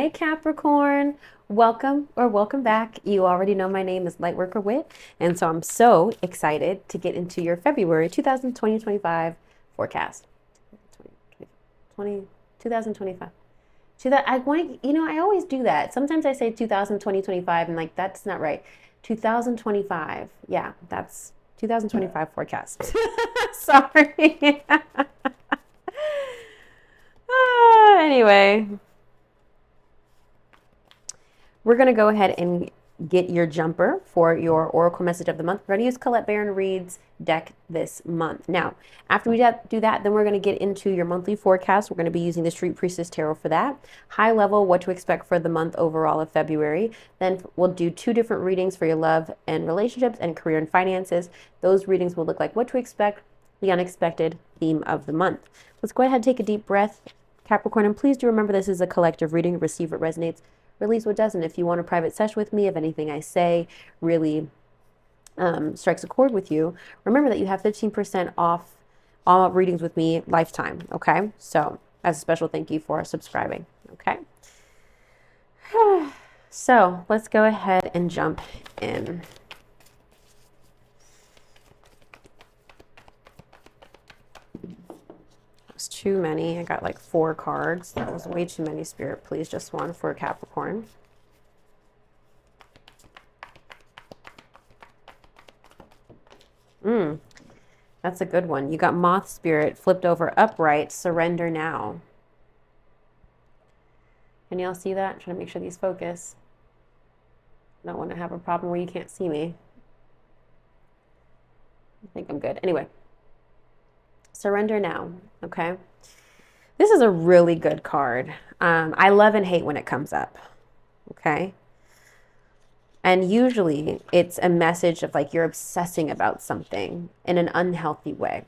Hey Capricorn, welcome back. You already know my name is Lightworker Whit, and so I'm so excited to get into your February 2025 forecast. 2025. I want to, I always do that. Sometimes I say 2025 and like that's not right. 2025. Yeah, that's 2025 forecast. Sorry. Anyway, we're going to go ahead and get your jumper for your Oracle message of the month. We're going to use Colette Baron Reed's deck this month. Now, after we do that, then we're going to get into your monthly forecast. We're going to be using the Street Priestess Tarot for that. High level, what to expect for the month overall of February. Then we'll do two different readings for your love and relationships and career and finances. Those readings will look like what to expect, the unexpected theme of the month. Let's go ahead and take a deep breath, Capricorn, and please do remember this is a collective reading. Receive what resonates, release what doesn't. If you want a private session with me, if anything I say really strikes a chord with you, remember that you have 15% off all readings with me lifetime, okay? So as a special thank you for subscribing, okay? So let's go ahead and jump in. Too many. I got like 4 cards. That was way too many, Spirit. Please, just one for Capricorn. That's a good one. You got Moth Spirit flipped over upright. Surrender now. Can y'all see that? I'm trying to make sure these focus. I don't want to have a problem where you can't see me. I think I'm good. Anyway. Surrender now, okay? This is a really good card. I love and hate when it comes up, okay? And usually it's a message of like you're obsessing about something in an unhealthy way.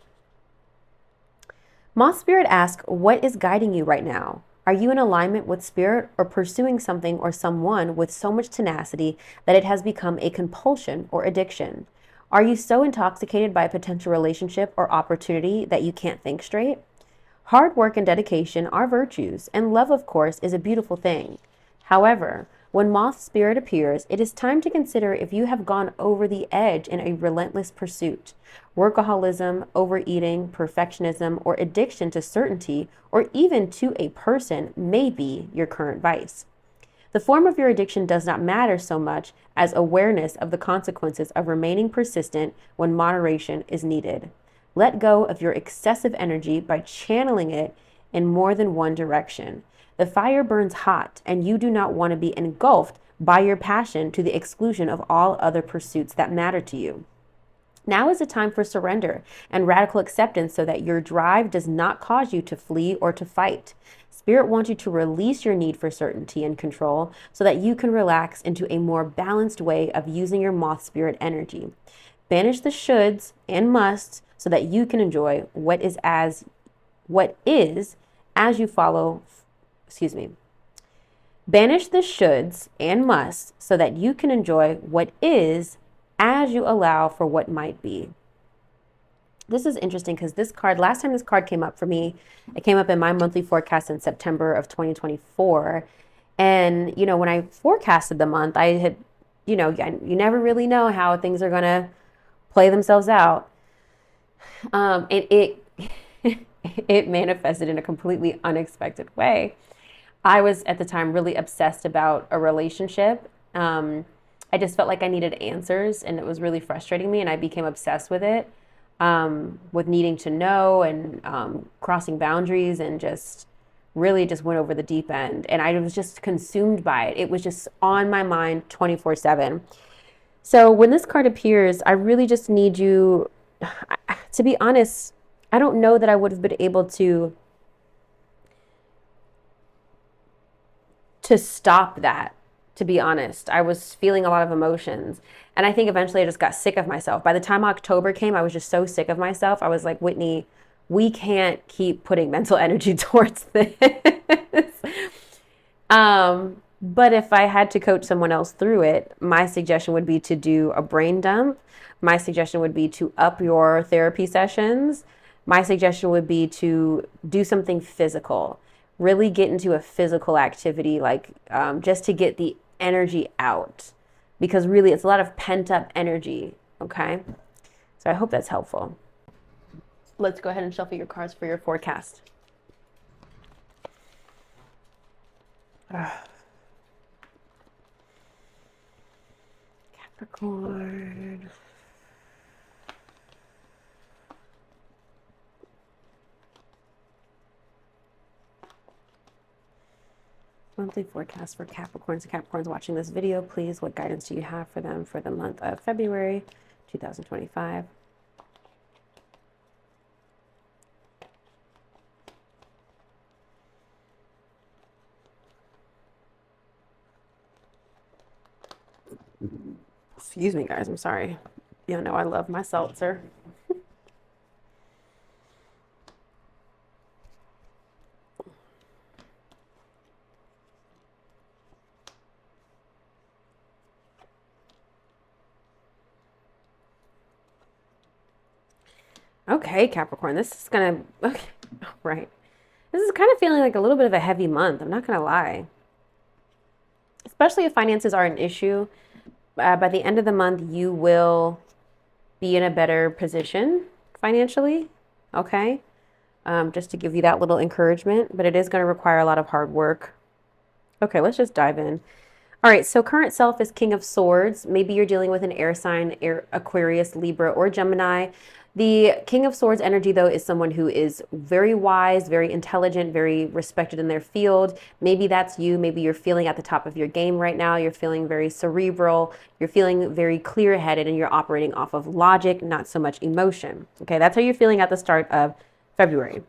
Moth Spirit asks, what is guiding you right now? Are you in alignment with Spirit or pursuing something or someone with so much tenacity that it has become a compulsion or addiction? Are you so intoxicated by a potential relationship or opportunity that you can't think straight? Hard work and dedication are virtues, and love, of course, is a beautiful thing. However, when Moth Spirit appears, it is time to consider if you have gone over the edge in a relentless pursuit. Workaholism, overeating, perfectionism, or addiction to certainty, or even to a person may be your current vice. The form of your addiction does not matter so much as awareness of the consequences of remaining persistent when moderation is needed. Let go of your excessive energy by channeling it in more than one direction. The fire burns hot, and you do not want to be engulfed by your passion to the exclusion of all other pursuits that matter to you. Now is the time for surrender and radical acceptance so that your drive does not cause you to flee or to fight. Spirit wants you to release your need for certainty and control so that you can relax into a more balanced way of using your Moth Spirit energy. Banish the shoulds and musts so that you can enjoy what is as you follow, Banish the shoulds and musts so that you can enjoy what is as you allow for what might be. This is interesting because this card, last time this card came up for me, it came up in my monthly forecast in September of 2024. And, when I forecasted the month, I had, you never really know how things are going to play themselves out. And it manifested in a completely unexpected way. I was at the time really obsessed about a relationship. I just felt like I needed answers and it was really frustrating me and I became obsessed with it. With needing to know and crossing boundaries and just really just went over the deep end. And I was just consumed by it. It was just on my mind 24/7. So when this card appears, I really just need you, to be honest, I don't know that I would have been able to stop that. To be honest, I was feeling a lot of emotions. And I think eventually I just got sick of myself. By the time October came, I was just so sick of myself. I was like, Whitney, we can't keep putting mental energy towards this. But if I had to coach someone else through it, my suggestion would be to do a brain dump. My suggestion would be to up your therapy sessions. My suggestion would be to do something physical. really get into a physical activity, like just to get the energy out, because really it's a lot of pent up energy. Okay. So I hope that's helpful. Let's go ahead and shuffle your cards for your forecast. Capricorn. Monthly forecast for Capricorns. Capricorns watching this video, please, what guidance do you have for them for the month of February 2025? Excuse me, guys. I'm sorry. You know I love my seltzer. Okay, Capricorn, this is gonna, okay, right. This is kind of feeling like a little bit of a heavy month. I'm not gonna lie. Especially if finances are an issue. By the end of the month, you will be in a better position financially. Okay. Just to give you that little encouragement, but it is going to require a lot of hard work. Okay, let's just dive in. All right, so current self is King of Swords. Maybe you're dealing with an air sign, Aquarius, Libra, or Gemini. The King of Swords energy, though, is someone who is very wise, very intelligent, very respected in their field. Maybe that's you. Maybe you're feeling at the top of your game right now. You're feeling very cerebral. You're feeling very clear-headed, and you're operating off of logic, not so much emotion. Okay, that's how you're feeling at the start of February.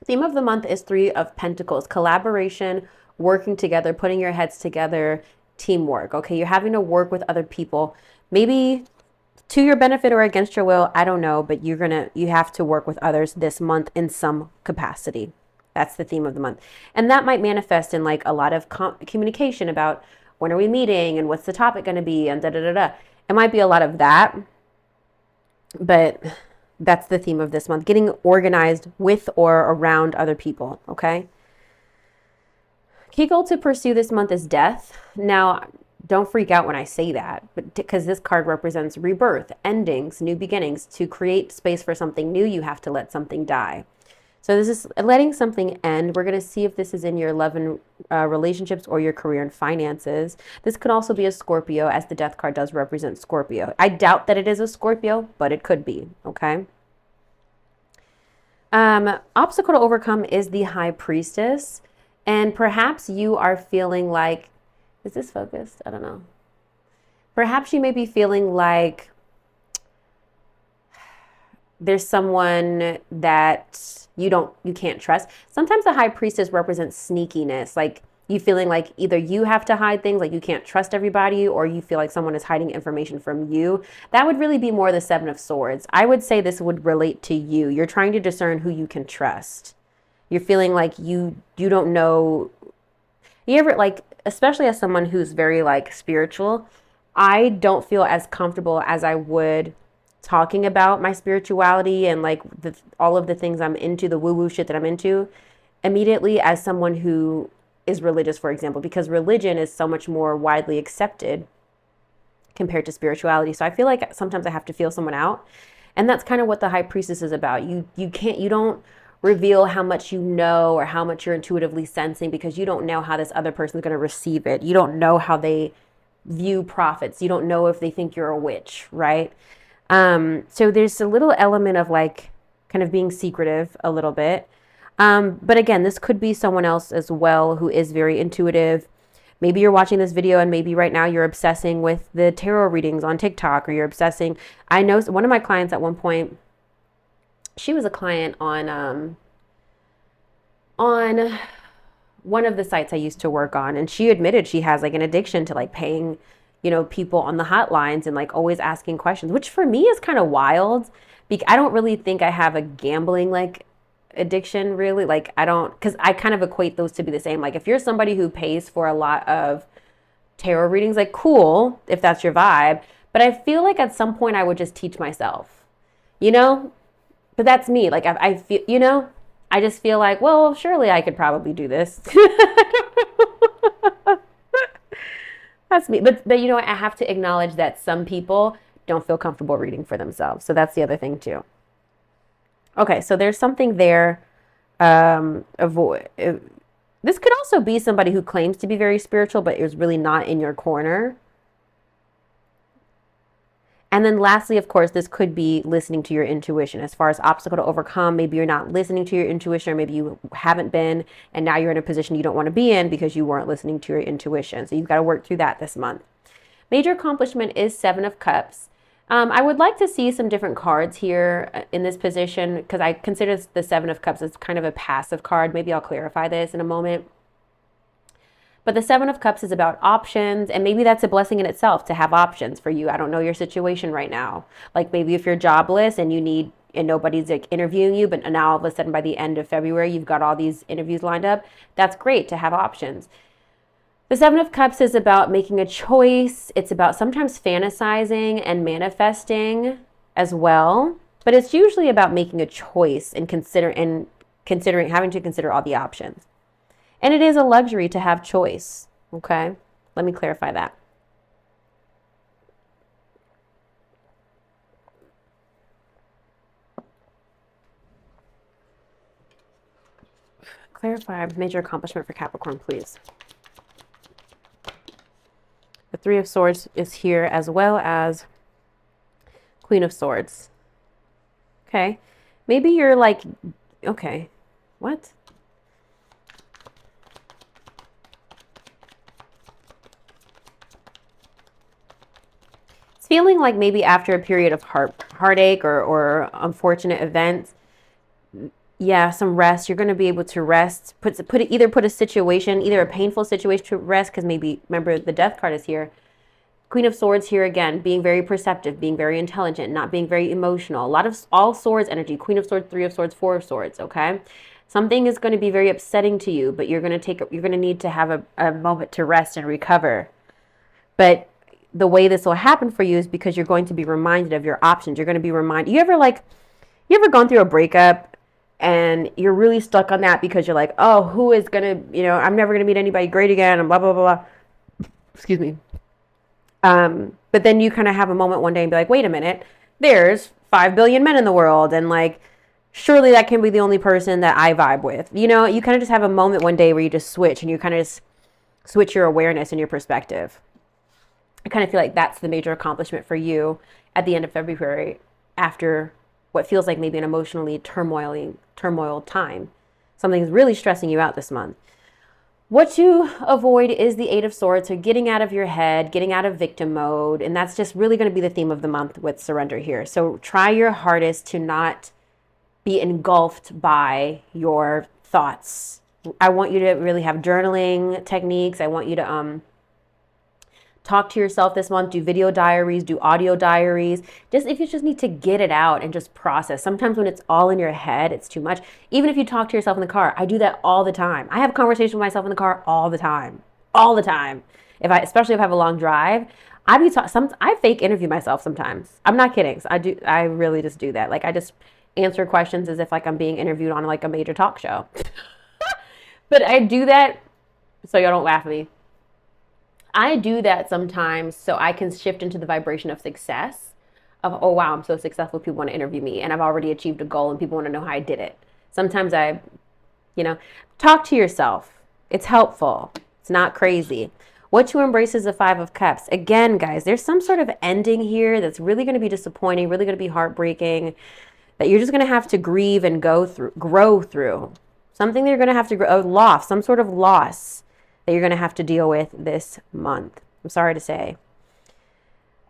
Theme of the month is Three of Pentacles, collaboration, working together, putting your heads together, teamwork. Okay, you're having to work with other people, maybe to your benefit or against your will, I don't know, but you have to work with others this month in some capacity. That's the theme of the month. And that might manifest in like a lot of communication about when are we meeting and what's the topic going to be and da-da-da-da. It might be a lot of that, but that's the theme of this month, getting organized with or around other people, okay? Key goal to pursue this month is death. Now, don't freak out when I say that, but because this card represents rebirth, endings, new beginnings. To create space for something new, you have to let something die. So this is letting something end. We're going to see if this is in your love and relationships or your career and finances. This could also be a Scorpio, as the death card does represent Scorpio. I doubt that it is a Scorpio, but it could be, okay? Obstacle to overcome is the High Priestess. And perhaps you are feeling like, is this focused? I don't know. Perhaps you may be feeling like there's someone that you can't trust. Sometimes the High Priestess represents sneakiness, like you feeling like either you have to hide things, like you can't trust everybody, or you feel like someone is hiding information from you. That would really be more the Seven of Swords. I would say this would relate to you. You're trying to discern who you can trust. You're feeling like you don't know. You ever, like, especially as someone who's very like spiritual, I don't feel as comfortable as I would talking about my spirituality and like all of the things I'm into, the woo-woo shit that I'm into, immediately as someone who is religious, for example, because religion is so much more widely accepted compared to spirituality. So I feel like sometimes I have to feel someone out. And that's kind of what the High Priestess is about. You don't reveal how much you know or how much you're intuitively sensing, because you don't know how this other person's going to receive it. You don't know how they view prophets. You don't know if they think you're a witch, right? So there's a little element of like kind of being secretive a little bit. But again, this could be someone else as well who is very intuitive. Maybe you're watching this video and maybe right now you're obsessing with the tarot readings on TikTok, or you're obsessing. I know one of my clients at one point, she was a client on one of the sites I used to work on, and she admitted she has like an addiction to like paying, people on the hotlines and like always asking questions, which for me is kind of wild. I don't really think I have a gambling like addiction, really. Like I don't, because I kind of equate those to be the same. Like if you're somebody who pays for a lot of tarot readings, like cool, if that's your vibe. But I feel like at some point I would just teach myself, But that's me. Like I feel, I just feel like, well, surely I could probably do this. That's me. But you know what? I have to acknowledge that some people don't feel comfortable reading for themselves. So that's the other thing too. Okay, so there's something there. Avoid. This could also be somebody who claims to be very spiritual, but is really not in your corner. And then lastly, of course, this could be listening to your intuition. As far as obstacle to overcome, maybe you're not listening to your intuition, or maybe you haven't been, and now you're in a position you don't want to be in because you weren't listening to your intuition. So you've got to work through that this month. Major accomplishment is Seven of Cups. I would like to see some different cards here in this position because I consider the Seven of Cups as kind of a passive card. Maybe I'll clarify this in a moment. But the Seven of Cups is about options, and maybe that's a blessing in itself to have options for you. I don't know your situation right now. Like maybe if you're jobless and nobody's like interviewing you, but now all of a sudden by the end of February, you've got all these interviews lined up. That's great to have options. The Seven of Cups is about making a choice. It's about sometimes fantasizing and manifesting as well, but it's usually about making a choice and considering having to consider all the options. And it is a luxury to have choice, okay? Let me clarify that. Clarify major accomplishment for Capricorn, please. The Three of Swords is here as well as Queen of Swords. Okay. Maybe you're like, okay, what? Feeling like maybe after a period of heartache or unfortunate events, yeah, some rest. You're going to be able to rest. Either a painful situation to rest, because maybe, remember, the Death card is here. Queen of Swords here again, being very perceptive, being very intelligent, not being very emotional. A lot of all swords energy. Queen of Swords, Three of Swords, Four of Swords. Okay, something is going to be very upsetting to you, but you're going to need to have a moment to rest and recover. But the way this will happen for you is because you're going to be reminded of your options. You're going to be reminded. You ever gone through a breakup and you're really stuck on that because you're like, oh, who is going to, I'm never going to meet anybody great again and blah, blah, blah, blah. Excuse me. But then you kind of have a moment one day and be like, wait a minute, there's 5 billion men in the world. And like, surely that can be the only person that I vibe with. You kind of just have a moment one day where you just switch and you kind of just switch your awareness and your perspective. I kind of feel like that's the major accomplishment for you at the end of February after what feels like maybe an emotionally turmoil time. Something's really stressing you out this month. What to avoid is the Eight of Swords, so getting out of your head, getting out of victim mode, and that's just really going to be the theme of the month with surrender here. So try your hardest to not be engulfed by your thoughts. I want you to really have journaling techniques. I want you to talk to yourself this month, do video diaries, do audio diaries. If you just need to get it out and just process. Sometimes when it's all in your head, it's too much. Even if you talk to yourself in the car, I do that all the time. I have conversations with myself in the car all the time. All the time. Especially if I have a long drive, I fake interview myself sometimes. I'm not kidding. I really just do that. Like I just answer questions as if like I'm being interviewed on like a major talk show. But I do that so y'all don't laugh at me. I do that sometimes so I can shift into the vibration of success of, oh, wow, I'm so successful. People want to interview me and I've already achieved a goal and people want to know how I did it. Sometimes talk to yourself. It's helpful. It's not crazy. What to embrace is the Five of Cups. Again, guys, there's some sort of ending here that's really going to be disappointing, really going to be heartbreaking, that you're just going to have to grieve and grow through. Something that you're going to have to some sort of loss that you're going to have to deal with this month. I'm sorry to say.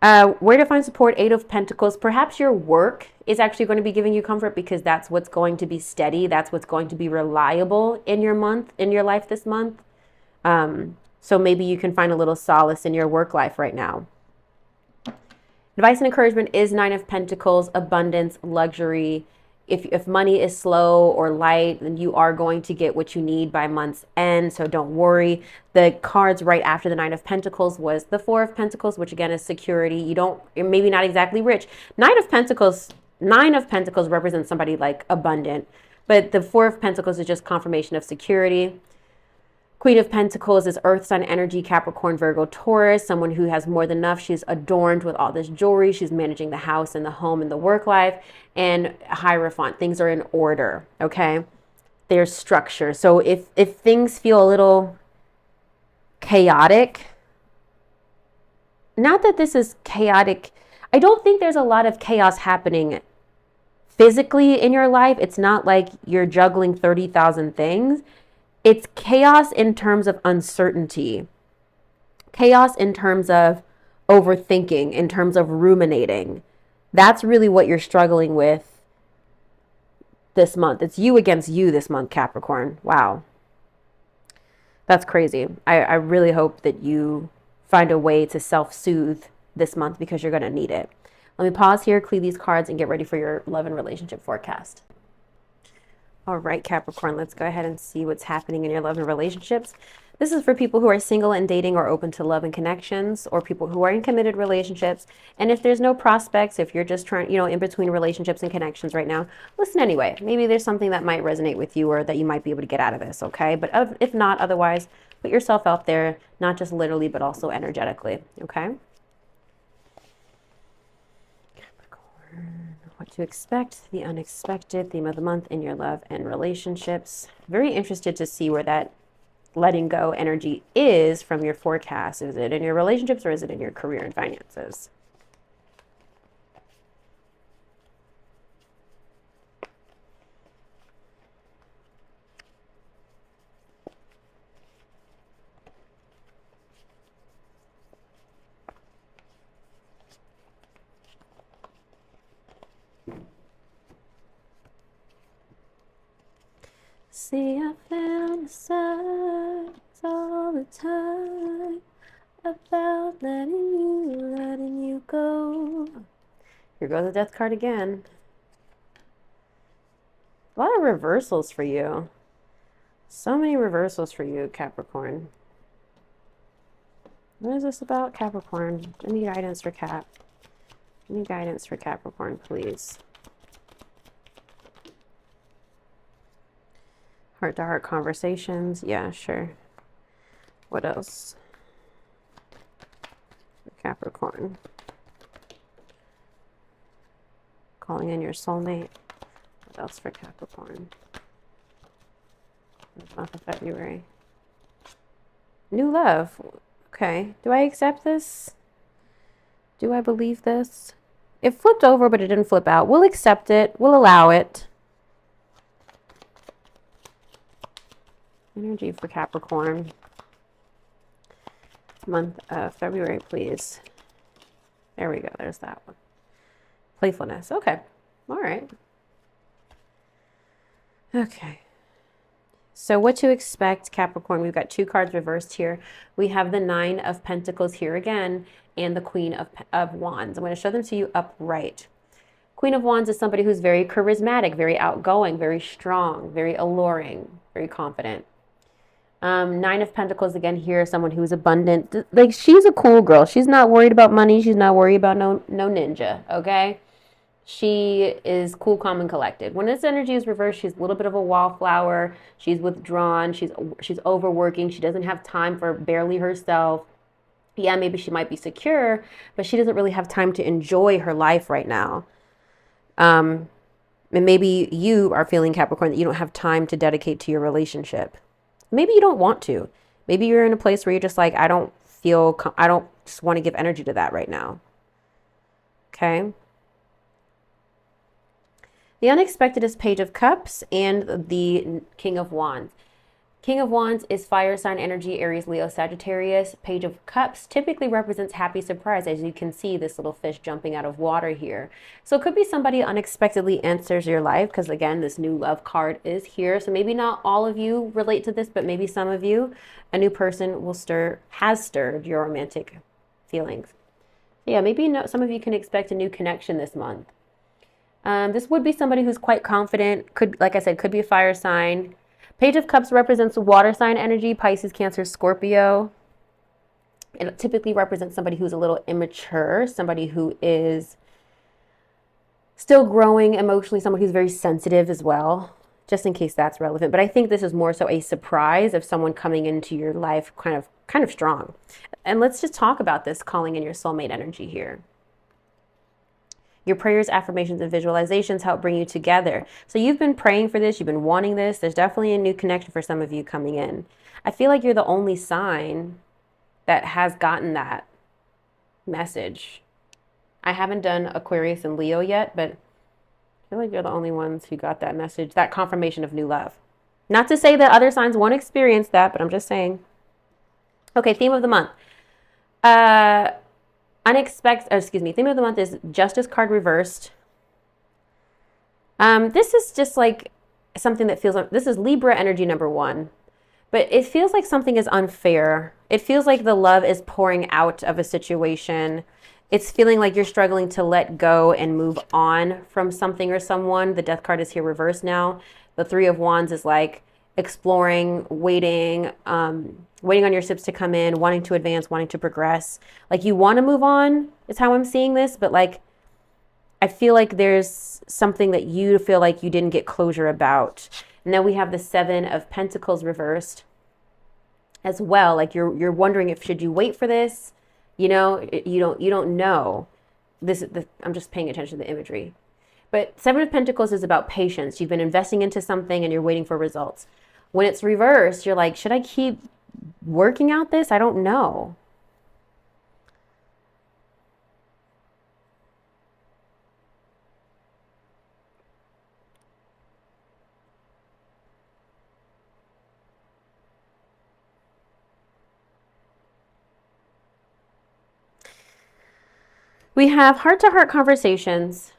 Where to find support? Eight of Pentacles. Perhaps your work is actually going to be giving you comfort because that's what's going to be steady. That's what's going to be reliable in your life this month. So maybe you can find a little solace in your work life right now. Advice and encouragement is Nine of Pentacles, abundance, luxury. If money is slow or light, then you are going to get what you need by month's end, so don't worry. The cards right after the Nine of Pentacles was the Four of Pentacles, which again is security. You're maybe not exactly rich. Nine of Pentacles represents somebody like abundant. But the Four of Pentacles is just confirmation of security. Queen of Pentacles is earth sign energy, Capricorn, Virgo, Taurus, someone who has more than enough. She's adorned with all this jewelry. She's managing the house and the home and the work life. And Hierophant, things are in order, okay? There's structure. So if things feel a little chaotic, not that this is chaotic, I don't think there's a lot of chaos happening physically in your life. It's not like you're juggling 30,000 things. It's chaos in terms of uncertainty, chaos in terms of overthinking, in terms of ruminating. That's really what you're struggling with this month. It's you against you this month, Capricorn. Wow. That's crazy. I really hope that you find a way to self-soothe this month because you're going to need it. Let me pause here, clear these cards, and get ready for your love and relationship forecast. All right, Capricorn, let's go ahead and see what's happening in your love and relationships. This is for people who are single and dating or open to love and connections, or people who are in committed relationships. And if there's no prospects, if you're just trying, in between relationships and connections right now, listen anyway. Maybe there's something that might resonate with you or that you might be able to get out of this, okay? But if not, otherwise, put yourself out there, not just literally, but also energetically, okay? What to expect, the unexpected, theme of the month in your love and relationships. Very interested to see where that letting go energy is from your forecast. Is it in your relationships or is it in your career and finances? See, I found signs all the time about letting you go. Here goes the death card again. A lot of reversals for you. So many reversals for you, Capricorn. What is this about, Capricorn? Any guidance for Cap? Any guidance for Capricorn, please? Heart-to-heart conversations. Yeah, sure. What else? Capricorn. Calling in your soulmate. What else for Capricorn? Month of February. New love. Okay. Do I accept this? Do I believe this? It flipped over, but it didn't flip out. We'll accept it. We'll allow it. Energy for Capricorn. Month of February, please. There we go. There's that one. Playfulness. Okay. All right. Okay. So what to expect, Capricorn? We've got two cards reversed here. We have the Nine of Pentacles here again and the Queen of Wands. I'm going to show them to you upright. Queen of Wands is somebody who's very charismatic, very outgoing, very strong, very alluring, very confident. Nine of Pentacles again here, someone who's abundant. Like, she's a cool girl. She's not worried about money. She's not worried about no ninja, okay? She is cool, calm, and collected. When this energy is reversed, she's a little bit of a wallflower. She's withdrawn. She's overworking. She doesn't have time for barely herself. Yeah, maybe she might be secure, but she doesn't really have time to enjoy her life right now. And maybe you are feeling, Capricorn, that you don't have time to dedicate to your relationship. Maybe you don't want to. Maybe you're in a place where you're just like, I don't just want to give energy to that right now. Okay. The unexpected is Page of Cups and the King of Wands. King of Wands is fire sign energy, Aries, Leo, Sagittarius. Page of Cups typically represents happy surprise, as you can see this little fish jumping out of water here. So it could be somebody unexpectedly enters your life, because again, this new love card is here. So maybe not all of you relate to this, but maybe some of you. A new person has stirred your romantic feelings. Yeah, maybe some of you can expect a new connection this month. This would be somebody who's quite confident. Like I said, could be a fire sign. Page of Cups represents water sign energy, Pisces, Cancer, Scorpio. It typically represents somebody who's a little immature, somebody who is still growing emotionally, somebody who's very sensitive as well just in case that's relevant. But I think this is more so a surprise of someone coming into your life kind of strong. And let's just talk about this calling in your soulmate energy here. Your prayers, affirmations, and visualizations help bring you together. So you've been praying for this. You've been wanting this. There's definitely a new connection for some of you coming in. I feel like you're the only sign that has gotten that message. I haven't done Aquarius and Leo yet, but I feel like you're the only ones who got that message, that confirmation of new love. Not to say that other signs won't experience that, but I'm just saying. Okay, theme of the month. Theme of the month is Justice card reversed. This is just like something that feels, this is Libra energy number 1, but it feels like something is unfair. It feels like the love is pouring out of a situation. It's feeling like you're struggling to let go and move on from something or someone. The Death card is here reversed now. The Three of Wands is like exploring, waiting on your ships to come in, wanting to advance, wanting to progress. Like you want to move on is how I'm seeing this, but like I feel like there's something that you feel like you didn't get closure about. And then we have the Seven of Pentacles reversed as well. Like you're wondering if should you wait for this? You don't know. I'm just paying attention to the imagery. But Seven of Pentacles is about patience. You've been investing into something and you're waiting for results. When it's reversed, you're like, should I keep working out this? I don't know. We have heart-to-heart conversations.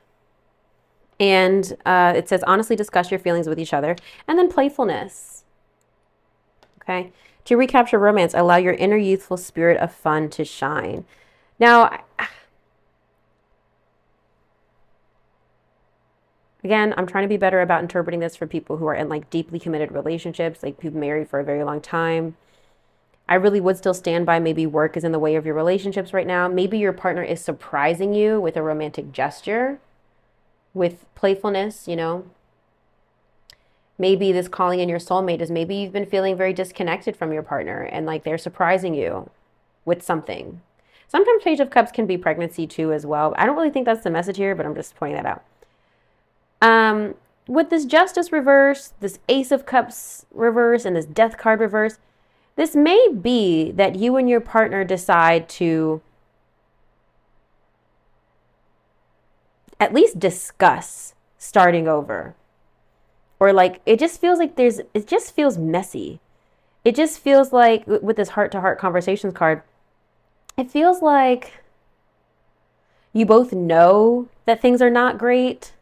And it says, honestly discuss your feelings with each other. And then playfulness. Okay. To recapture romance, allow your inner youthful spirit of fun to shine. Now, again, I'm trying to be better about interpreting this for people who are in like deeply committed relationships, like who've married for a very long time. I really would still stand by maybe work is in the way of your relationships right now. Maybe your partner is surprising you with a romantic gesture, with playfulness, Maybe this calling in your soulmate is maybe you've been feeling very disconnected from your partner and like they're surprising you with something. Sometimes Page of Cups can be pregnancy too as well. I don't really think that's the message here, but I'm just pointing that out. With this Justice reverse, this Ace of Cups reverse, and this Death card reverse, this may be that you and your partner decide to at least discuss starting over. Or like, it just feels like it just feels messy. It just feels like with this heart-to-heart conversations card, it feels like you both know that things are not great.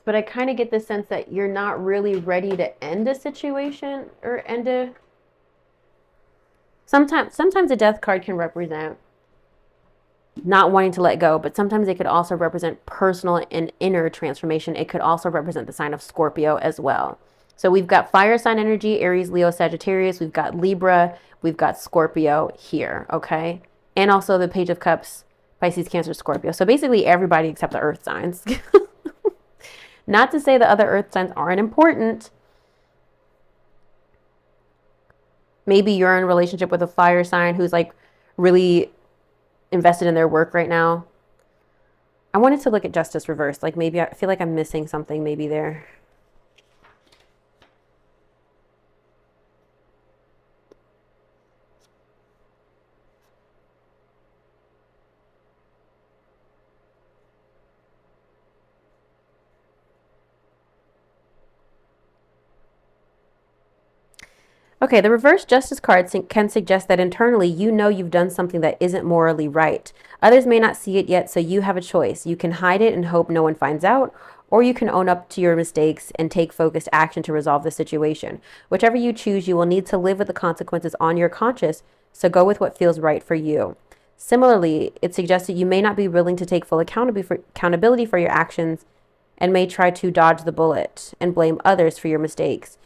But I kind of get the sense that you're not really ready to end a situation or end a... Sometimes a Death card can represent not wanting to let go, but sometimes it could also represent personal and inner transformation. It could also represent the sign of Scorpio as well. So we've got fire sign energy, Aries, Leo, Sagittarius. We've got Libra. We've got Scorpio here, okay? And also the Page of Cups, Pisces, Cancer, Scorpio. So basically everybody except the earth signs. Not to say the other earth signs aren't important. Maybe you're in a relationship with a fire sign who's like really invested in their work right now. I wanted to look at Justice reversed. Like maybe I feel like I'm missing something maybe there. Okay, the reverse Justice card can suggest that internally you know you've done something that isn't morally right. Others may not see it yet, so you have a choice. You can hide it and hope no one finds out, or you can own up to your mistakes and take focused action to resolve the situation. Whichever you choose, you will need to live with the consequences on your conscience, so go with what feels right for you. Similarly, it suggests that you may not be willing to take full accountability for your actions and may try to dodge the bullet and blame others for your mistakes.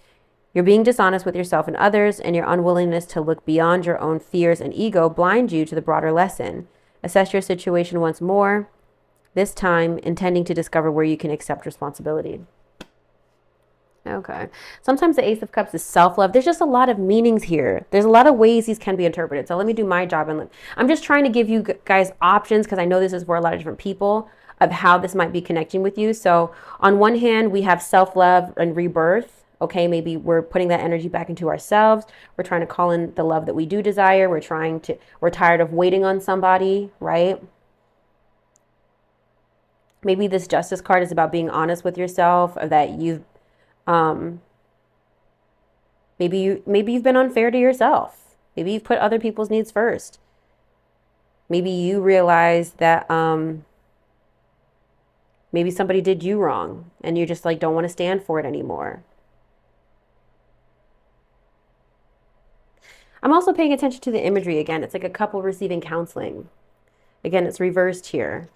You're being dishonest with yourself and others, and your unwillingness to look beyond your own fears and ego blind you to the broader lesson. Assess your situation once more, this time intending to discover where you can accept responsibility. Okay. Sometimes the Ace of Cups is self-love. There's just a lot of meanings here. There's a lot of ways these can be interpreted. So let me do my job. And I'm just trying to give you guys options because I know this is for a lot of different people of how this might be connecting with you. So on one hand, we have self-love and rebirth. Okay, maybe we're putting that energy back into ourselves. We're trying to call in the love that we do desire. We're tired of waiting on somebody, right? Maybe this Justice card is about being honest with yourself, or that maybe you've been unfair to yourself. Maybe you've put other people's needs first. Maybe you realize that maybe somebody did you wrong and you just like don't want to stand for it anymore. I'm also paying attention to the imagery again. It's like a couple receiving counseling. Again, it's reversed here.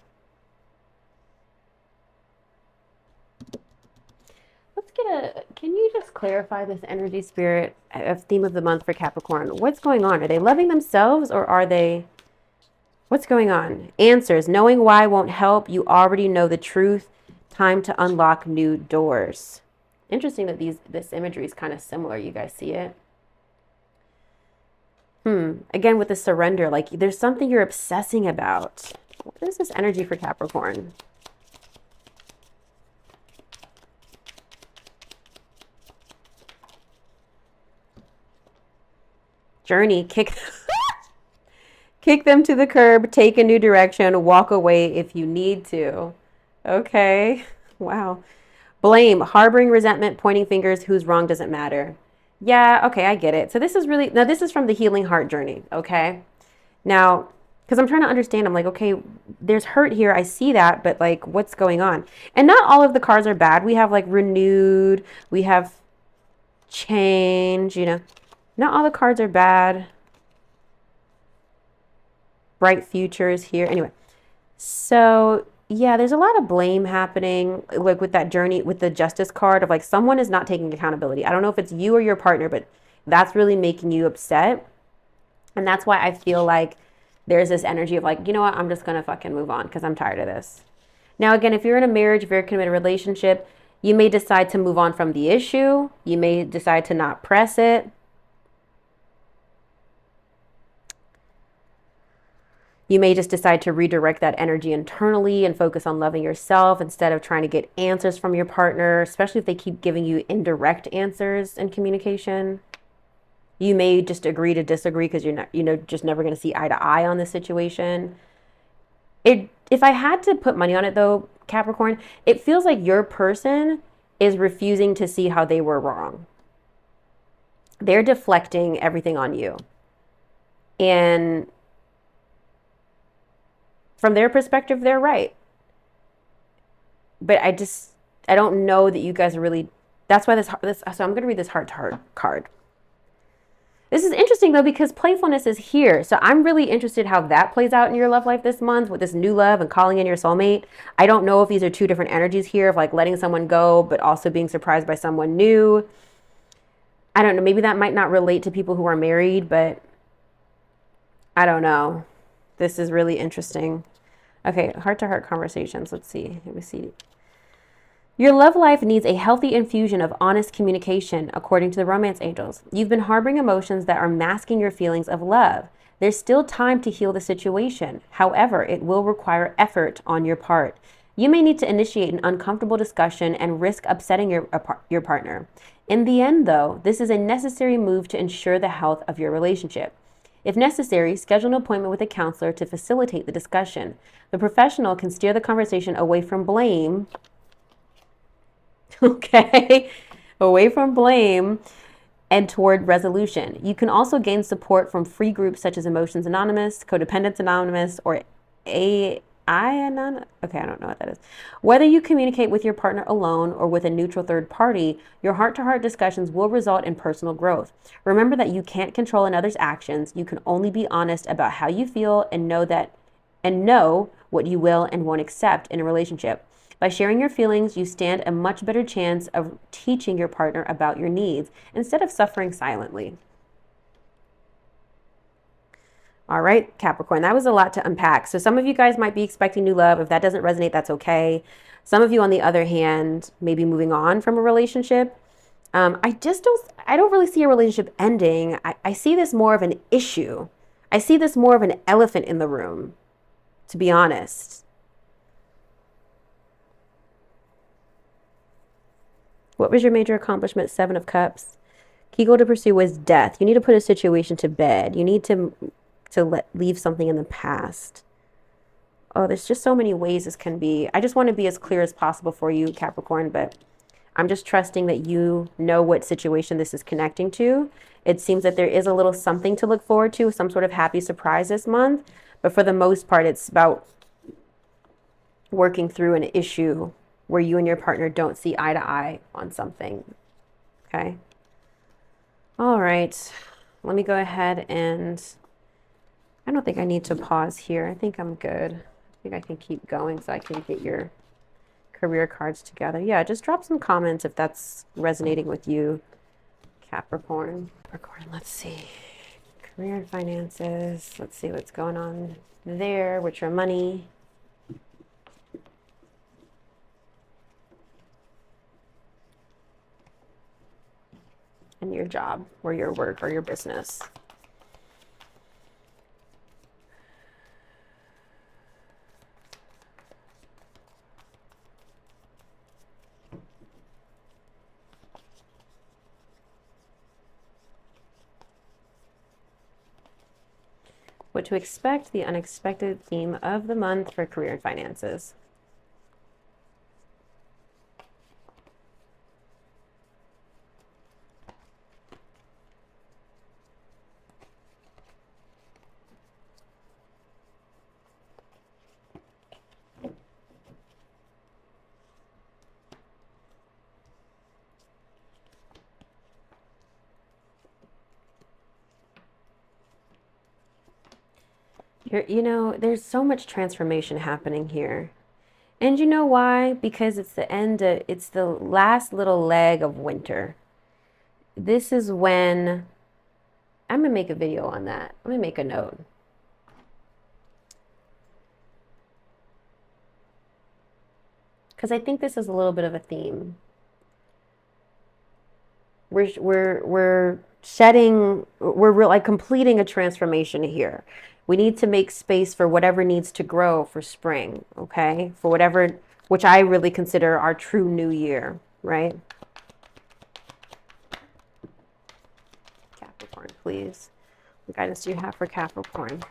Can you just clarify this energy spirit of theme of the month for Capricorn? What's going on? Are they loving themselves or what's going on? Answers. Knowing why won't help. You already know the truth. Time to unlock new doors. Interesting that this imagery is kind of similar. You guys see it? Again, with the surrender, like there's something you're obsessing about. What is this energy for Capricorn? Journey, kick them to the curb, take a new direction, walk away if you need to. Okay. Wow. Blame, harboring resentment, pointing fingers, who's wrong doesn't matter. Yeah, okay, I get it. So this is from the Healing Heart Journey, okay? Now, because I'm trying to understand, I'm like, okay, there's hurt here. I see that, but like, what's going on? And not all of the cards are bad. We have like renewed, we have change, not all the cards are bad. Bright futures here. Anyway, so yeah, there's a lot of blame happening, like with that journey, with the Justice card of like someone is not taking accountability. I don't know if it's you or your partner, but that's really making you upset. And that's why I feel like there's this energy of like, you know what, I'm just going to fucking move on because I'm tired of this. Now, again, if you're in a marriage, if you're in a committed relationship, you may decide to move on from the issue. You may decide to not press it. You may just decide to redirect that energy internally and focus on loving yourself instead of trying to get answers from your partner, especially if they keep giving you indirect answers in communication. You may just agree to disagree because you're not, just never going to see eye to eye on this situation. If I had to put money on it though, Capricorn, it feels like your person is refusing to see how they were wrong. They're deflecting everything on you. And from their perspective, they're right. But I don't know that you guys are really, that's why so I'm going to read this heart-to-heart card. This is interesting though, because playfulness is here. So I'm really interested how that plays out in your love life this month with this new love and calling in your soulmate. I don't know if these are two different energies here of like letting someone go, but also being surprised by someone new. I don't know. Maybe that might not relate to people who are married, but I don't know. This is really interesting. Okay, heart-to-heart conversations. Let's see. Let me see. Your love life needs a healthy infusion of honest communication, according to the romance angels. You've been harboring emotions that are masking your feelings of love. There's still time to heal the situation. However, it will require effort on your part. You may need to initiate an uncomfortable discussion and risk upsetting your partner. In the end, though, this is a necessary move to ensure the health of your relationship. If necessary, schedule an appointment with a counselor to facilitate the discussion. The professional can steer the conversation away from blame. Okay, away from blame and toward resolution. You can also gain support from free groups such as Emotions Anonymous, Codependence Anonymous, or AI Anonymous. Okay, I don't know what that is. Whether you communicate with your partner alone or with a neutral third party, your heart-to-heart discussions will result in personal growth. Remember that you can't control another's actions. You can only be honest about how you feel and know what you will and won't accept in a relationship. By sharing your feelings, you stand a much better chance of teaching your partner about your needs instead of suffering silently. All right, Capricorn, that was a lot to unpack. So some of you guys might be expecting new love. If that doesn't resonate, that's okay. Some of you, on the other hand, may be moving on from a relationship. I don't really see a relationship ending. I see this more of an issue. I see this more of an elephant in the room, to be honest. What was your major accomplishment? 7 of Cups. Key goal to pursue was death. You need to put a situation to bed. You need to leave something in the past. Oh, there's just so many ways this can be. I just want to be as clear as possible for you, Capricorn, but I'm just trusting that you know what situation this is connecting to. It seems that there is a little something to look forward to, some sort of happy surprise this month. But for the most part, it's about working through an issue where you and your partner don't see eye to eye on something. Okay? All right. Let me go ahead and... I don't think I need to pause here. I think I'm good. I think I can keep going so I can get your career cards together. Yeah, just drop some comments if that's resonating with you, Capricorn. Capricorn, let's see. Career and finances. Let's see what's going on there with your money. And your job or your work or your business. What to expect, the unexpected theme of the month for career and finances. You know, there's so much transformation happening here. And you know why? Because it's it's the last little leg of winter. This is when, I'm going to make a video on that. Let me make a note. Because I think this is a little bit of a theme. We're like completing a transformation here. We need to make space for whatever needs to grow for spring, okay? For whatever, which I really consider our true new year, right? Capricorn, please. What guidance do you have for Capricorn?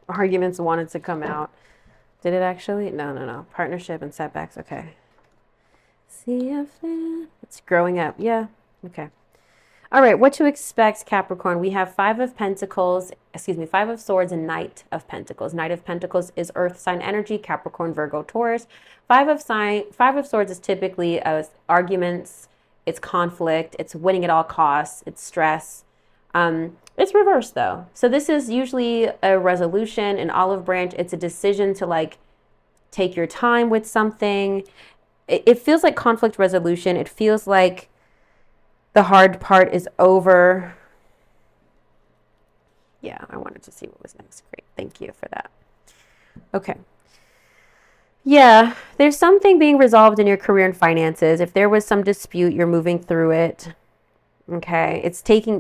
Arguments wanted to come out. Did it actually? No. Partnership and setbacks. Okay. See if it's growing up. Yeah. Okay. All right. What to expect, Capricorn? We have 5 of Pentacles, 5 of Swords and Knight of Pentacles. Knight of Pentacles is Earth sign energy, Capricorn, Virgo, Taurus. 5 of Swords is typically arguments. It's conflict. It's winning at all costs. It's stress. It's reversed though. So this is usually a resolution, an olive branch. It's a decision to like take your time with something. It feels like conflict resolution. It feels like the hard part is over. Yeah, I wanted to see what was next. Great. Thank you for that. Okay. Yeah, there's something being resolved in your career and finances. If there was some dispute, you're moving through it. Okay,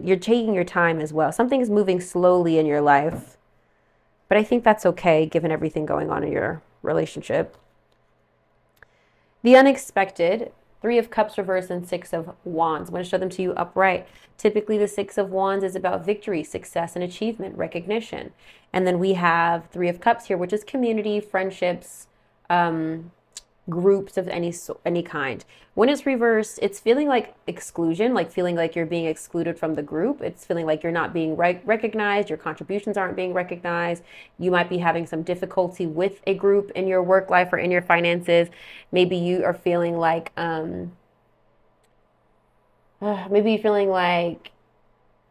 you're taking your time as well. Something is moving slowly in your life, but I think that's okay given everything going on in your relationship. The unexpected, 3 of Cups reversed and 6 of Wands. I'm going to show them to you upright. Typically, the 6 of Wands is about victory, success, and achievement, recognition. And then we have 3 of Cups here, which is community, friendships, groups of any kind. When it's reversed, it's feeling like exclusion, like feeling like you're being excluded from the group. It's feeling like you're not being recognized. Your contributions aren't being recognized. You might be having some difficulty with a group in your work life or in your finances. Maybe you are feeling like,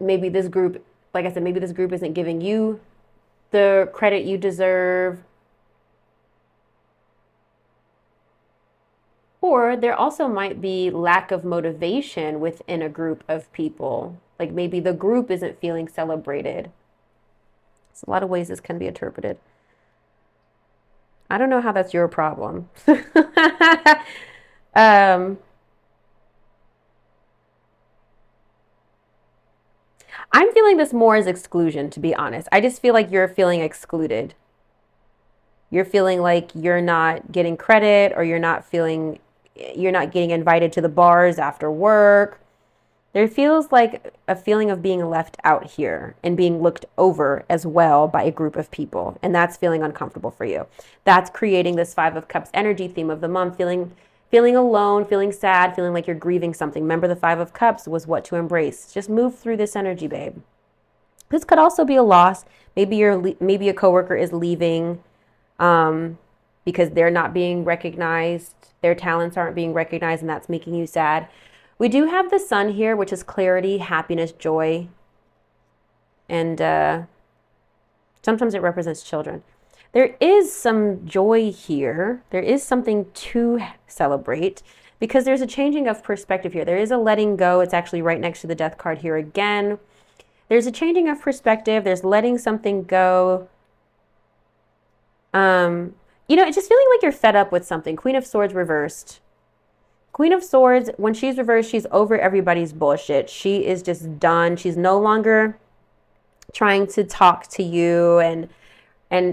maybe this group, like I said, maybe this group isn't giving you the credit you deserve. Or there also might be lack of motivation within a group of people. Like maybe the group isn't feeling celebrated. There's a lot of ways this can be interpreted. I don't know how that's your problem. um, I'm feeling this more as exclusion, to be honest. I just feel like you're feeling excluded. You're feeling like you're not getting credit, or you're not getting invited to the bars after work. There feels like a feeling of being left out here and being looked over as well by a group of people. And that's feeling uncomfortable for you. That's creating this Five of Cups energy theme of the month, feeling alone, feeling sad, feeling like you're grieving something. Remember, the Five of Cups was what to embrace. Just move through this energy, babe. This could also be a loss. Maybe a coworker is leaving because they're not being recognized. Their talents aren't being recognized, and that's making you sad. We do have the sun here, which is clarity, happiness, joy. And sometimes it represents children. There is some joy here. There is something to celebrate because there's a changing of perspective here. There is a letting go. It's actually right next to the death card here again. There's a changing of perspective. There's letting something go. It's just feeling like you're fed up with something. Queen of Swords reversed. Queen of Swords, when she's reversed, she's over everybody's bullshit. She is just done. She's no longer trying to talk to you and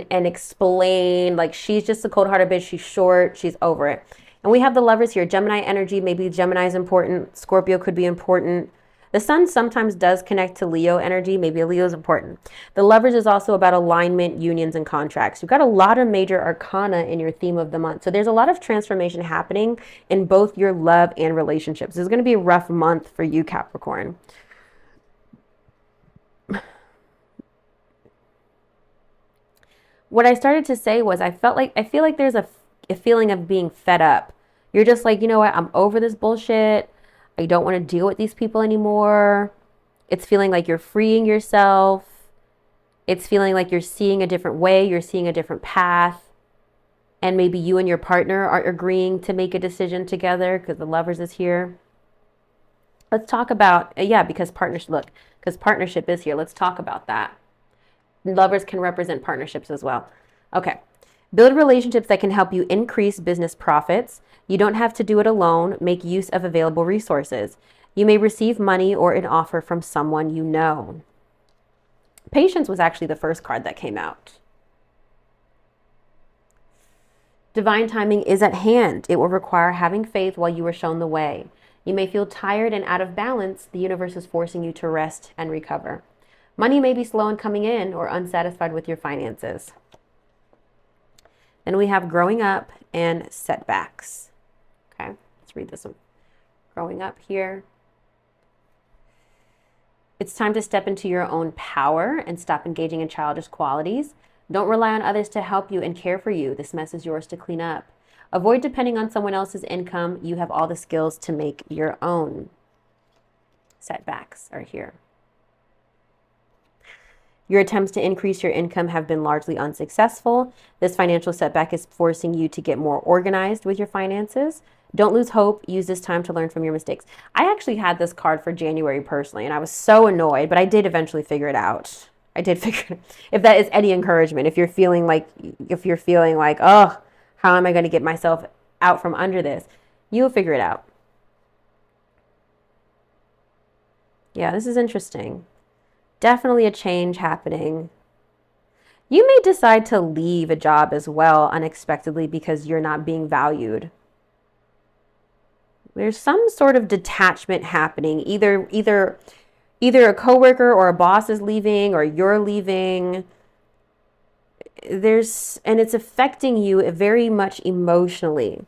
explain. Like, she's just a cold-hearted bitch. She's short. She's over it. And we have the Lovers here. Gemini energy. Maybe Gemini is important. Scorpio could be important. The sun sometimes does connect to Leo energy. Maybe Leo is important. The Lovers is also about alignment, unions, and contracts. You've got a lot of major arcana in your theme of the month. So there's a lot of transformation happening in both your love and relationships. This is going to be a rough month for you, Capricorn. What I started to say was I feel like there's a feeling of being fed up. You're just like, you know what? I'm over this bullshit. I don't want to deal with these people anymore. It's feeling like you're freeing yourself. It's feeling like you're seeing a different way. You're seeing a different path. And maybe you and your partner are agreeing to make a decision together because the Lovers is here. Let's talk about, because partnership is here. Let's talk about that. Lovers can represent partnerships as well. Okay. Build relationships that can help you increase business profits. You don't have to do it alone. Make use of available resources. You may receive money or an offer from someone you know. Patience was actually the first card that came out. Divine timing is at hand. It will require having faith while you are shown the way. You may feel tired and out of balance. The universe is forcing you to rest and recover. Money may be slow in coming in or unsatisfied with your finances. Then we have growing up and setbacks. Okay, let's read this one. Growing up here. It's time to step into your own power and stop engaging in childish qualities. Don't rely on others to help you and care for you. This mess is yours to clean up. Avoid depending on someone else's income. You have all the skills to make your own. Setbacks are here. Your attempts to increase your income have been largely unsuccessful. This financial setback is forcing you to get more organized with your finances. Don't lose hope. Use this time to learn from your mistakes. I actually had this card for January personally, and I was so annoyed, but I did eventually figure it out. If that is any encouragement, if you're feeling like, oh, how am I going to get myself out from under this? You'll figure it out. Yeah, this is interesting. Definitely a change happening. You may decide to leave a job as well unexpectedly because you're not being valued. There's some sort of detachment happening. Either a coworker or a boss is leaving or you're leaving. And it's affecting you very much emotionally.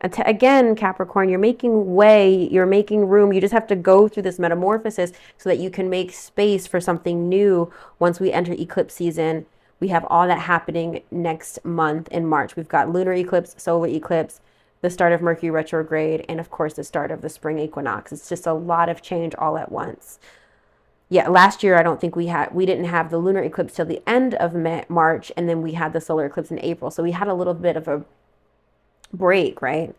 Again, Capricorn, you're making way, you're making room. You just have to go through this metamorphosis so that you can make space for something new once we enter eclipse season. We have all that happening next month in March. We've got lunar eclipse, solar eclipse, the start of Mercury retrograde, and of course the start of the spring equinox. It's just a lot of change all at once. Yeah, last year I don't think we didn't have the lunar eclipse till the end of March, and then we had the solar eclipse in April. So we had a little bit of break, right?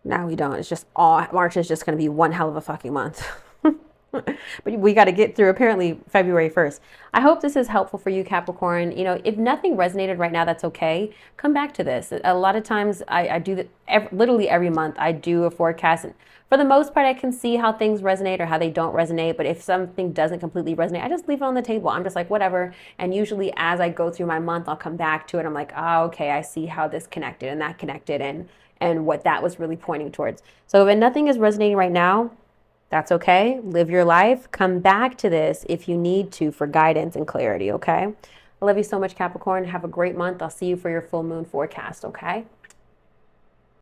Now we don't. It's just all, March is just going to be one hell of a fucking month. But we got to get through apparently February 1st. I hope this is helpful for you, Capricorn. You know, if nothing resonated right now, that's okay. Come back to this. A lot of times I do that literally every month. I do a forecast. And for the most part, I can see how things resonate or how they don't resonate. But if something doesn't completely resonate, I just leave it on the table. I'm just like, whatever. And usually as I go through my month, I'll come back to it. I'm like, oh, okay, I see how this connected and that connected and what that was really pointing towards. So if nothing is resonating right now, that's okay. Live your life. Come back to this if you need to for guidance and clarity, okay? I love you so much, Capricorn. Have a great month. I'll see you for your full moon forecast, okay?